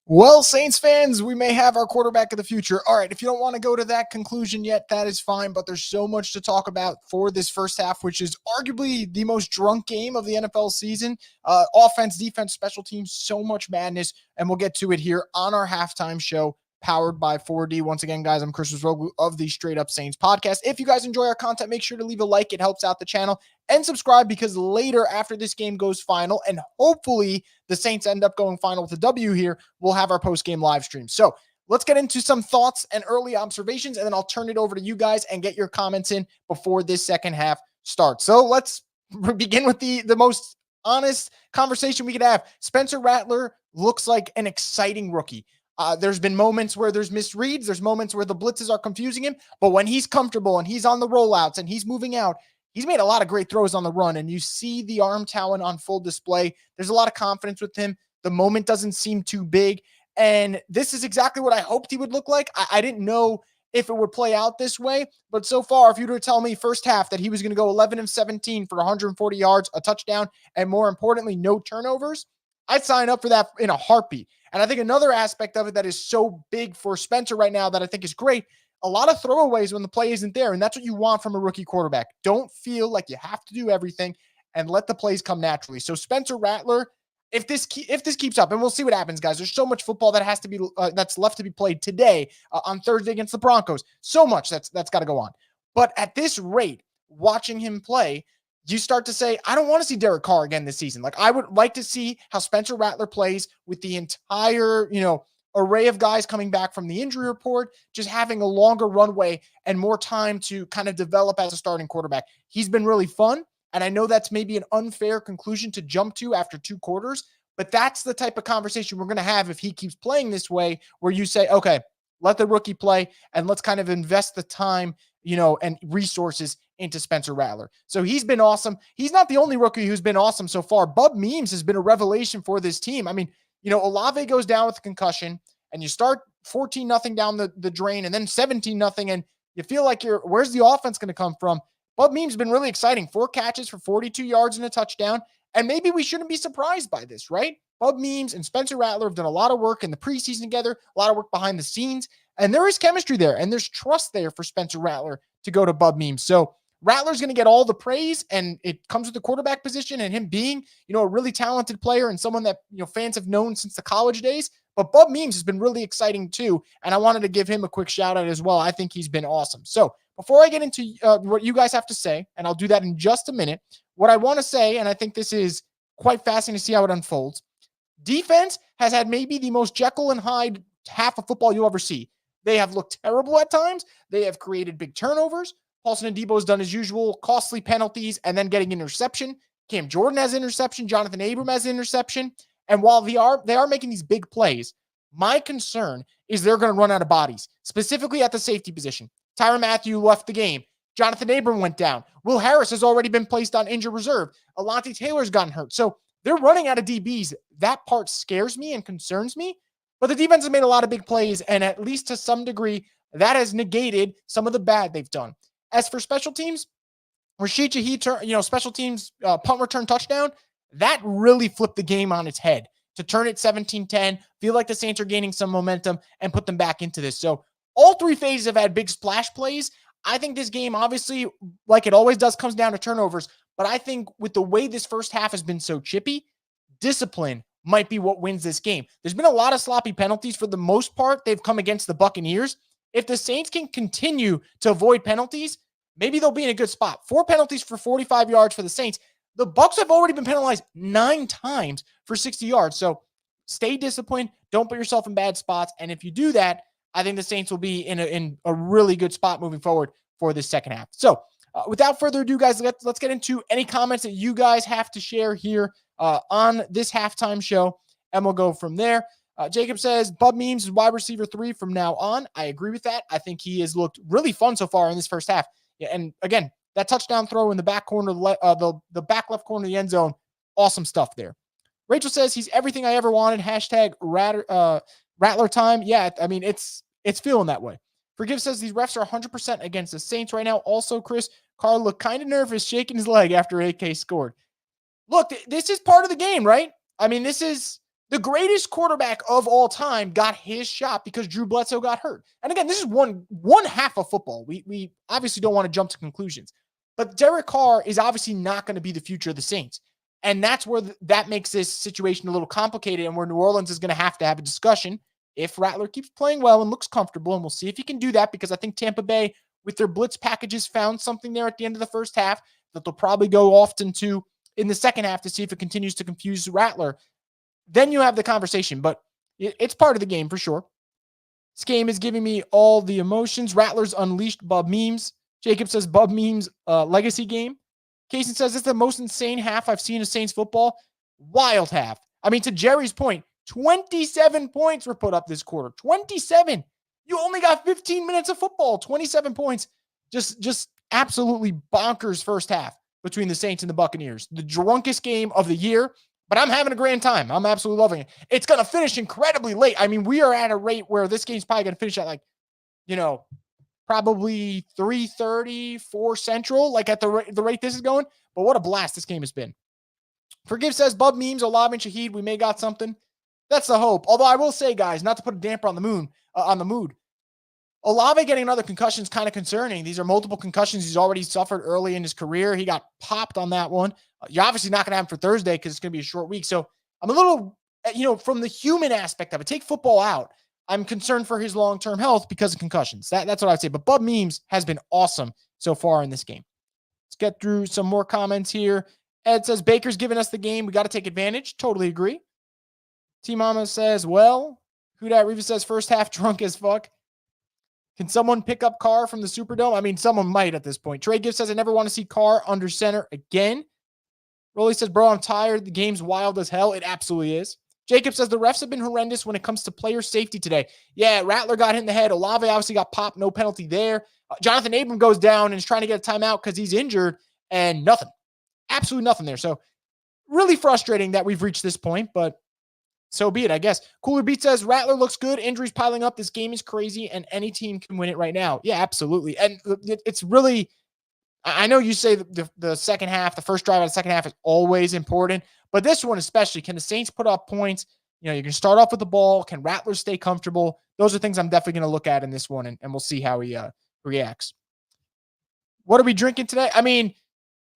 Well, Saints fans, we may have our quarterback of the future. All right, if you don't want to go to that conclusion yet, that is fine, but there's so much to talk about for this first half, which is arguably the most drunk game of the NFL season. Offense, defense, special teams, so much madness, and we'll get to it here on our halftime show powered by 4D. Once again, guys, I'm Chris Roglu of the Straight Up Saints podcast. If you guys enjoy our content, make sure to leave a like. It helps out the channel. And subscribe because later, after this game goes final, and hopefully the Saints end up going final with a W here, we'll have our post-game live stream. So let's get into some thoughts and early observations, and then I'll turn it over to you guys and get your comments in before this second half starts. So let's begin with the most honest conversation we could have. Spencer Rattler looks like an exciting rookie. There's been moments where there's misreads. There's moments where the blitzes are confusing him. But when he's comfortable and he's on the rollouts and he's moving out, he's made a lot of great throws on the run. And you see the arm talent on full display. There's a lot of confidence with him. The moment doesn't seem too big. And this is exactly what I hoped he would look like. I didn't know if it would play out this way. But so far, if you were to tell me first half that he was going to go 11 of 17 for 140 yards, a touchdown, and more importantly, no turnovers, I'd sign up for that in a heartbeat. And I think another aspect of it that is so big for Spencer right now that I think is great, a lot of throwaways when the play isn't there. And that's what you want from a rookie quarterback. Don't feel like you have to do everything and let the plays come naturally. So Spencer Rattler, if this keeps up, and we'll see what happens, guys. There's so much football that has to be that's left to be played today on Thursday against the Broncos. So much that's got to go on. But at this rate, watching him play, you start to say, I don't want to see Derek Carr again this season. Like, I would like to see how Spencer Rattler plays with the entire, array of guys coming back from the injury report, just having a longer runway and more time to kind of develop as a starting quarterback. He's been really fun. And I know that's maybe an unfair conclusion to jump to after 2 quarters, but that's the type of conversation we're going to have if he keeps playing this way, where you say, okay, let the rookie play and let's kind of invest the time, and resources into Spencer Rattler. So he's been awesome. He's not the only rookie who's been awesome so far. Bub Means has been a revelation for this team. I mean, Olave goes down with a concussion and you start 14-0 down the drain and then 17-0 and you feel like where's the offense going to come from? Bub Means has been really exciting. 4 catches for 42 yards and a touchdown. And maybe we shouldn't be surprised by this, right? Bub Means and Spencer Rattler have done a lot of work in the preseason together, a lot of work behind the scenes, and there is chemistry there, and there's trust there for Spencer Rattler to go to Bub Means. So Rattler's going to get all the praise, and it comes with the quarterback position and him being, a really talented player and someone that, fans have known since the college days. But Bub Means has been really exciting too, and I wanted to give him a quick shout out as well. I think he's been awesome. So before I get into what you guys have to say, and I'll do that in just a minute, what I want to say, and I think this is quite fascinating to see how it unfolds, defense has had maybe the most Jekyll and Hyde half of football you'll ever see. They have looked terrible at times. They have created big turnovers. Paulson Adebo has done his usual costly penalties and then getting interception. Cam Jordan has interception. Jonathan Abram has interception. And while they are making these big plays, my concern is they're going to run out of bodies, specifically at the safety position. Tyrann Mathieu left the game. Jonathan Abram went down. Will Harris has already been placed on injured reserve. Alontae Taylor's gotten hurt. So they're running out of DBs. That part scares me and concerns me. But the defense has made a lot of big plays, and at least to some degree, that has negated some of the bad they've done. As for special teams, Rashid Shaheed, special teams punt return touchdown, that really flipped the game on its head to turn it 17-10, feel like the Saints are gaining some momentum, and put them back into this. So all 3 phases have had big splash plays. I think this game, obviously, like it always does, comes down to turnovers. But I think with the way this first half has been so chippy, discipline might be what wins this game. There's been a lot of sloppy penalties. For the most part, they've come against the Buccaneers. If the Saints can continue to avoid penalties, maybe they'll be in a good spot. 4 penalties for 45 yards for the Saints. The Bucs have already been penalized 9 times for 60 yards. So stay disciplined. Don't put yourself in bad spots. And if you do that, I think the Saints will be in a really good spot moving forward for this second half. So without further ado, guys, let's get into any comments that you guys have to share here on this halftime show, and we'll go from there. Jacob says, Bub Means is wide receiver 3 from now on. I agree with that. I think he has looked really fun so far in this first half. Yeah, and again, that touchdown throw in the back corner, the back left corner of the end zone, awesome stuff there. Rachel says, he's everything I ever wanted. Hashtag Rattler time. Yeah, I mean, it's feeling that way. Forgive says these refs are 100% against the Saints right now. Also, Chris, Carl looked kind of nervous, shaking his leg after AK scored. Look, this is part of the game, right? I mean, this is The greatest quarterback of all time got his shot because Drew Bledsoe got hurt. And again, this is one half of football. We obviously don't want to jump to conclusions. But Derek Carr is obviously not going to be the future of the Saints. And that's where that makes this situation a little complicated, and where New Orleans is going to have a discussion if Rattler keeps playing well and looks comfortable. And we'll see if he can do that, because I think Tampa Bay, with their blitz packages, found something there at the end of the first half that they'll probably go often to in the second half to see if it continues to confuse Rattler. Then you have the conversation, but it's part of the game for sure. This game is giving me all the emotions. Rattler's unleashed Bub Means. Jacob says Bub Means legacy game. Kaysen says it's the most insane half I've seen of Saints football. Wild half. I mean, to Jerry's point, 27 points were put up this quarter. 27. You only got 15 minutes of football. 27 points. Just absolutely bonkers first half between the Saints and the Buccaneers. The drunkest game of the year. But I'm having a grand time. I'm absolutely loving it. It's going to finish incredibly late. I mean, we are at a rate where this game's probably going to finish at probably 3:30, 4 Central, like at the rate this is going. But what a blast this game has been. Forgive says, Bub Memes, Olave and Shaheed, we may got something. That's the hope. Although I will say, guys, not to put a damper on the mood, Olave getting another concussion is kind of concerning. These are multiple concussions he's already suffered early in his career. He got popped on that one. You're obviously not going to have him for Thursday because it's going to be a short week. So I'm a little, from the human aspect of it, take football out, I'm concerned for his long-term health because of concussions. That's what I'd say. But Bub Memes has been awesome so far in this game. Let's get through some more comments here. Ed says, Baker's giving us the game. We got to take advantage. Totally agree. T-Mama says, well, Hudat Rivas says, first half drunk as fuck. Can someone pick up Carr from the Superdome? I mean, someone might at this point. Trey Gibbs says, I never want to see Carr under center again. Rolly says, bro, I'm tired. The game's wild as hell. It absolutely is. Jacob says, the refs have been horrendous when it comes to player safety today. Yeah, Rattler got hit in the head. Olave obviously got popped. No penalty there. Jonathan Abram goes down and is trying to get a timeout because he's injured, and nothing. Absolutely nothing there. So really frustrating that we've reached this point, but so be it, I guess. Cooler Beat says, Rattler looks good. Injuries piling up. This game is crazy, and any team can win it right now. Yeah, absolutely. And it's really, I know you say the second half, the first drive of the second half is always important, but this one especially, can the Saints put up points? You can start off with the ball. Can Rattler stay comfortable? Those are things I'm definitely going to look at in this one, and we'll see how he reacts. What are we drinking today? I mean,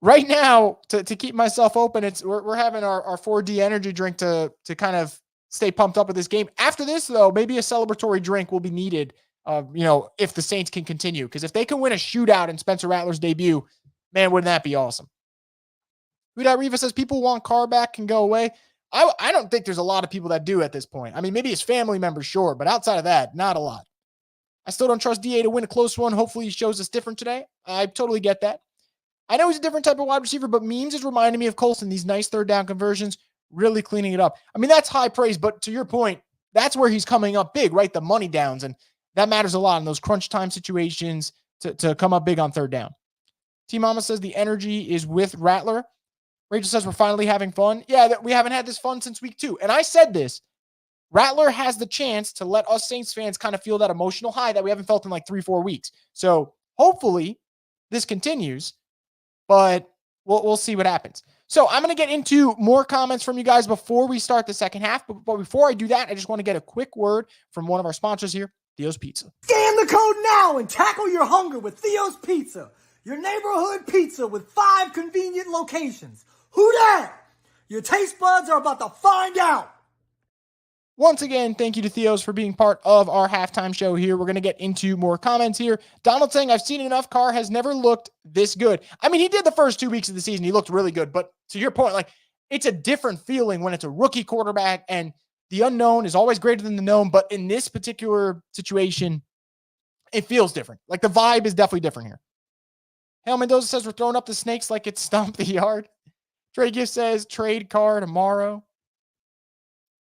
right now, to keep myself open, we're having our 4D energy drink to kind of stay pumped up with this game. After this, though, maybe a celebratory drink will be needed, if the Saints can continue. Because if they can win a shootout in Spencer Rattler's debut, man, wouldn't that be awesome? Huda Riva says, people want Carr back, can go away. I don't think there's a lot of people that do at this point. I mean, maybe his family members, sure, but outside of that, not a lot. I still don't trust DA to win a close one. Hopefully he shows us different today. I totally get that. I know he's a different type of wide receiver, but Memes is reminding me of Colson. These nice third down conversions, really cleaning it up. I mean, that's high praise, but to your point, that's where he's coming up big, right? The money downs, and that matters a lot in those crunch time situations to come up big on third down. T-Mama says the energy is with Rattler. Rachel says we're finally having fun. Yeah, we haven't had this fun since week 2. And I said this, Rattler has the chance to let us Saints fans kind of feel that emotional high that we haven't felt in like 3-4 weeks. So hopefully this continues, but we'll see what happens. So I'm going to get into more comments from you guys before we start the second half. But before I do that, I just want to get a quick word from one of our sponsors here, Theo's Pizza. Scan the code now and tackle your hunger with Theo's Pizza, your neighborhood pizza with 5 convenient locations. Who dat? Your taste buds are about to find out. Once again, thank you to Theo's for being part of our halftime show here. We're going to get into more comments here. Donald saying, I've seen enough. Carr has never looked this good. I mean, he did the first 2 weeks of the season. He looked really good. But to your point, like, it's a different feeling when it's a rookie quarterback, and the unknown is always greater than the known. But in this particular situation, it feels different. Like, the vibe is definitely different here. Hale Mendoza says, we're throwing up the snakes like it's Stomp the Yard. Trey Gift says, trade Carr tomorrow.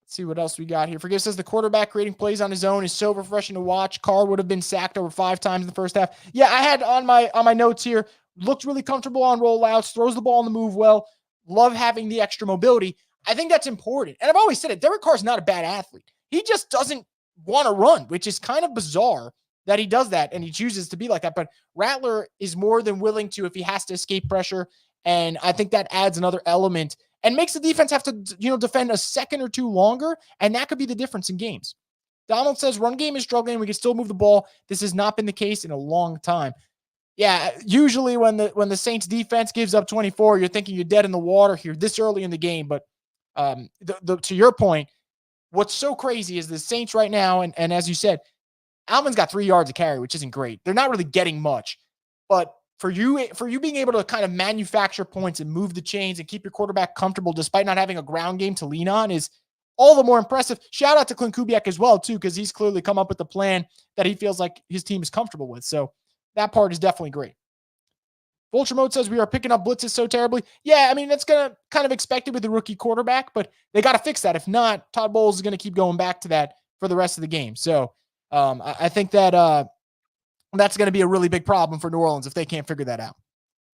See what else we got here. Forgive says the quarterback creating plays on his own is so refreshing to watch. Carr would have been sacked over 5 times in the first half. Yeah, I had on my notes here, looked really comfortable on rollouts, throws the ball on the move well. Love having the extra mobility. I think that's important. And I've always said it, Derek Carr's not a bad athlete. He just doesn't want to run, which is kind of bizarre that he does that and he chooses to be like that. But Rattler is more than willing to if he has to escape pressure. And I think that adds another element and makes the defense have to, defend a second or two longer. And that could be the difference in games. Donald says run game is struggling. We can still move the ball. This has not been the case in a long time. Yeah, usually when the Saints defense gives up 24, you're thinking you're dead in the water here this early in the game. But to your point, what's so crazy is the Saints right now, and as you said, Alvin's got 3 yards of carry, which isn't great. They're not really getting much. But for you being able to kind of manufacture points and move the chains and keep your quarterback comfortable despite not having a ground game to lean on is all the more impressive. Shout out to Clint Kubiak as well, too, because he's clearly come up with a plan that he feels like his team is comfortable with. So that part is definitely great. Vulture Mode says we are picking up blitzes so terribly. Yeah, I mean, that's going to kind of expected with the rookie quarterback, but they got to fix that. If not, Todd Bowles is going to keep going back to that for the rest of the game. So I think that that's going to be a really big problem for New Orleans if they can't figure that out.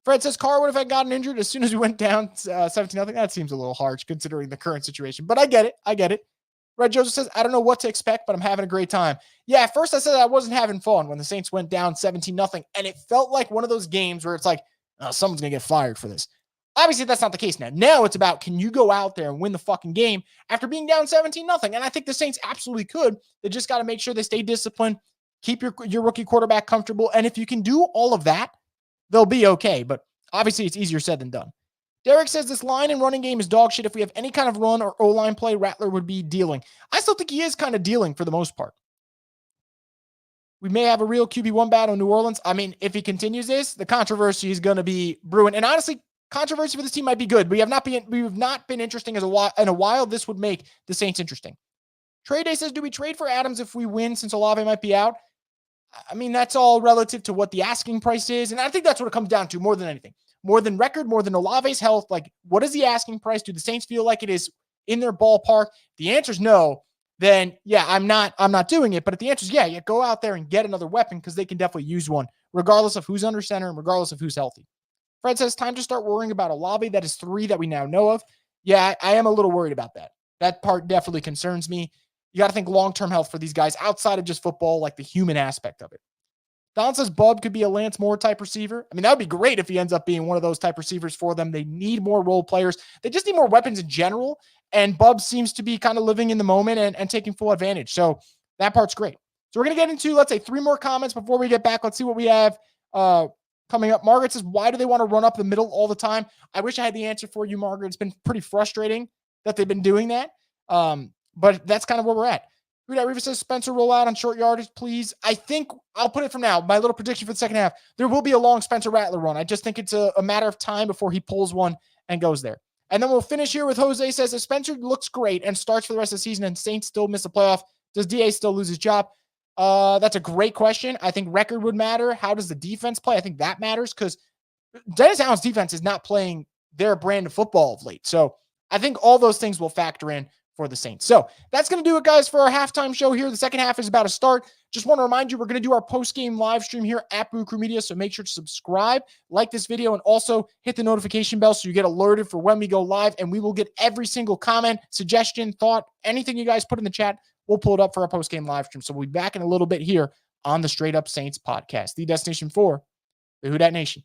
Fred says, Carr would have gotten injured as soon as we went down 17-0. That seems a little harsh considering the current situation, but I get it. Red Joseph says, I don't know what to expect, but I'm having a great time. Yeah, at first I said I wasn't having fun when the Saints went down 17-0, and it felt like one of those games where it's like, oh, someone's going to get fired for this. Obviously, that's not the case now. Now it's about, can you go out there and win the fucking game after being down 17-0? And I think the Saints absolutely could. They just got to make sure they stay disciplined, keep your rookie quarterback comfortable, and if you can do all of that, they'll be okay. But obviously, it's easier said than done. Derek says this line and running game is dog shit. If we have any kind of run or O-line play, Rattler would be dealing. I still think he is kind of dealing for the most part. We may have a real QB1 battle in New Orleans. I mean, if he continues this, the controversy is going to be brewing. And honestly, controversy for this team might be good. We have not been interesting in a while. This would make the Saints interesting. Trade Day says, do we trade for Adams if we win since Olave might be out? I mean, that's all relative to what the asking price is. And I think that's what it comes down to more than anything. More than record, more than Olave's health. Like, what is the asking price? Do the Saints feel like it is in their ballpark? The answer is no. Then, yeah, I'm not doing it. But if the answer is yeah, go out there and get another weapon because they can definitely use one, regardless of who's under center and regardless of who's healthy. Fred says, time to start worrying about Olave. That is 3 that we now know of. Yeah, I am a little worried about that. That part definitely concerns me. You got to think long-term health for these guys outside of just football, like the human aspect of it. Don says Bub could be a Lance Moore type receiver. I mean, that would be great if he ends up being one of those type receivers for them. They need more role players. They just need more weapons in general. And Bub seems to be kind of living in the moment and taking full advantage. So that part's great. So we're going to get into, let's say, 3 more comments before we get back. Let's see what we have coming up. Margaret says, why do they want to run up the middle all the time? I wish I had the answer for you, Margaret. It's been pretty frustrating that they've been doing that. But that's kind of where we're at. Riva says, Spencer roll out on short yardage, please. I think I'll put it from now. My little prediction for the second half, there will be a long Spencer Rattler run. I just think it's a matter of time before he pulls one and goes there. And then we'll finish here with Jose says, if Spencer looks great and starts for the rest of the season and Saints still miss the playoff, does DA still lose his job? That's a great question. I think record would matter. How does the defense play? I think that matters because Dennis Allen's defense is not playing their brand of football of late. So I think all those things will factor in for the Saints. So that's going to do it, guys, for our halftime show here. The second half is about to start. Just want to remind you, we're going to do our post-game live stream here at Brew Crew Media, so make sure to subscribe, like this video, and also hit the notification bell so you get alerted for when we go live, and we will get every single comment, suggestion, thought, anything you guys put in the chat, we'll pull it up for our post-game live stream. So we'll be back in a little bit here on the Straight Up Saints podcast, the destination for the Who Dat Nation.